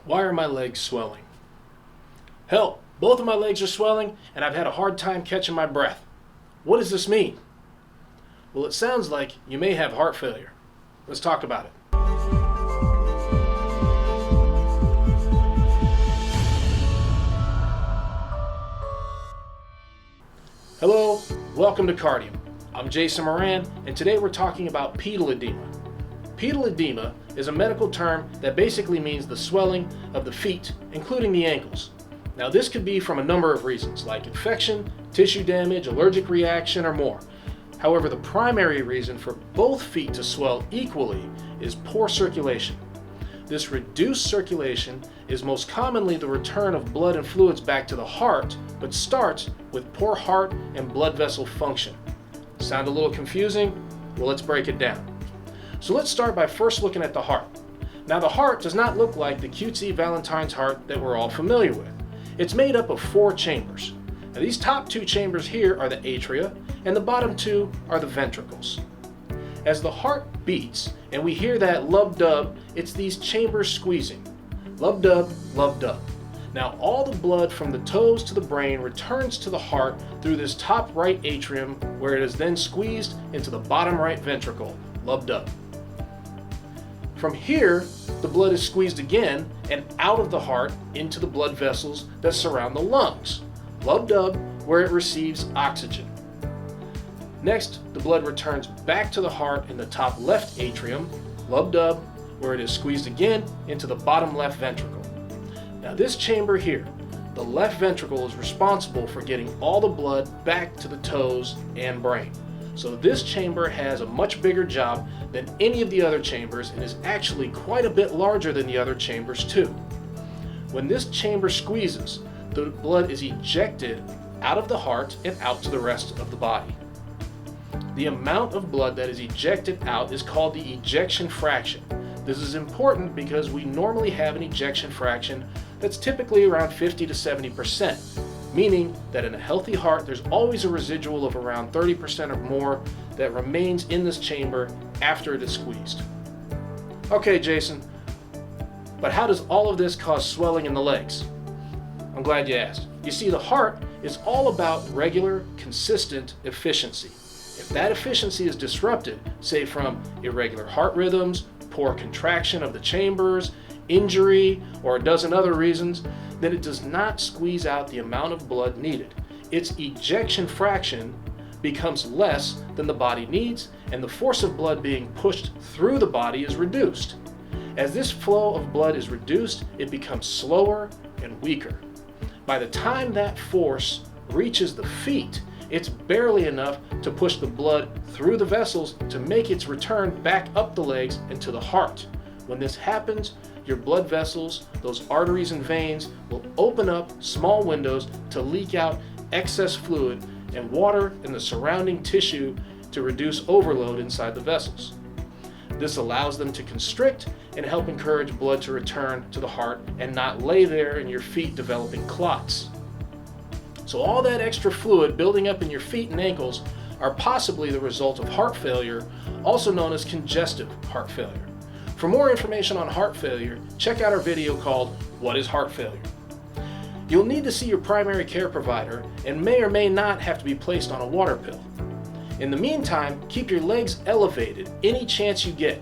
Why are my legs swelling? Help! Both of my legs are swelling and I've had a hard time catching my breath. What does this mean? Well, it sounds like you may have heart failure. Let's talk about it. Hello, welcome to Cardium. I'm Jason Moran, and today we're talking about pedal edema. Pedal edema is a medical term that basically means the swelling of the feet, including the ankles. Now, this could be from a number of reasons, like infection, tissue damage, allergic reaction, or more. However, the primary reason for both feet to swell equally is poor circulation. This reduced circulation is most commonly the return of blood and fluids back to the heart, but starts with poor heart and blood vessel function. Sound a little confusing? Well, let's break it down. So let's start by first looking at the heart. Now, the heart does not look like the cutesy Valentine's heart that we're all familiar with. It's made up of 4 chambers. Now, these top 2 chambers here are the atria, and the bottom 2 are the ventricles. As the heart beats and we hear that lub-dub, it's these chambers squeezing. Lub-dub, lub-dub. Now, all the blood from the toes to the brain returns to the heart through this top right atrium, where it is then squeezed into the bottom right ventricle. Lub-dub. From here, the blood is squeezed again and out of the heart into the blood vessels that surround the lungs. Lub-dub, where it receives oxygen. Next, the blood returns back to the heart in the top left atrium, lub-dub, where it is squeezed again into the bottom left ventricle. Now, this chamber here, the left ventricle, is responsible for getting all the blood back to the toes and brain. So this chamber has a much bigger job than any of the other chambers and is actually quite a bit larger than the other chambers too. When this chamber squeezes, the blood is ejected out of the heart and out to the rest of the body. The amount of blood that is ejected out is called the ejection fraction. This is important because we normally have an ejection fraction that's typically around 50 to 70%, meaning that in a healthy heart there's always a residual of around 30% or more that remains in this chamber after it is squeezed. Okay, Jason, but how does all of this cause swelling in the legs? I'm glad you asked. You see, the heart is all about regular, consistent efficiency. If that efficiency is disrupted, say from irregular heart rhythms, poor contraction of the chambers, injury, or a dozen other reasons, then it does not squeeze out the amount of blood needed. Its ejection fraction becomes less than the body needs, and the force of blood being pushed through the body is reduced. As this flow of blood is reduced, it becomes slower and weaker. By the time that force reaches the feet, it's barely enough to push the blood through the vessels to make its return back up the legs and to the heart. When this happens, your blood vessels, those arteries and veins, will open up small windows to leak out excess fluid and water in the surrounding tissue to reduce overload inside the vessels. This allows them to constrict and help encourage blood to return to the heart and not lay there in your feet developing clots. So all that extra fluid building up in your feet and ankles are possibly the result of heart failure, also known as congestive heart failure. For more information on heart failure, check out our video called What is Heart Failure? You'll need to see your primary care provider and may or may not have to be placed on a water pill. In the meantime, keep your legs elevated any chance you get.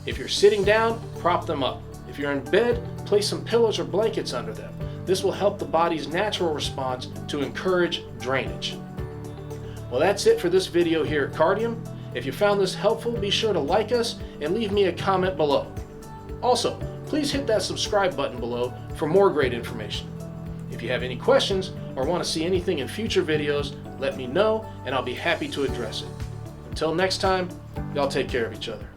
If you're sitting down, prop them up. If you're in bed, place some pillows or blankets under them. This will help the body's natural response to encourage drainage. Well, that's it for this video here at Cardium. If you found this helpful, be sure to like us and leave me a comment below. Also, please hit that subscribe button below for more great information. If you have any questions or want to see anything in future videos, let me know and I'll be happy to address it. Until next time, y'all take care of each other.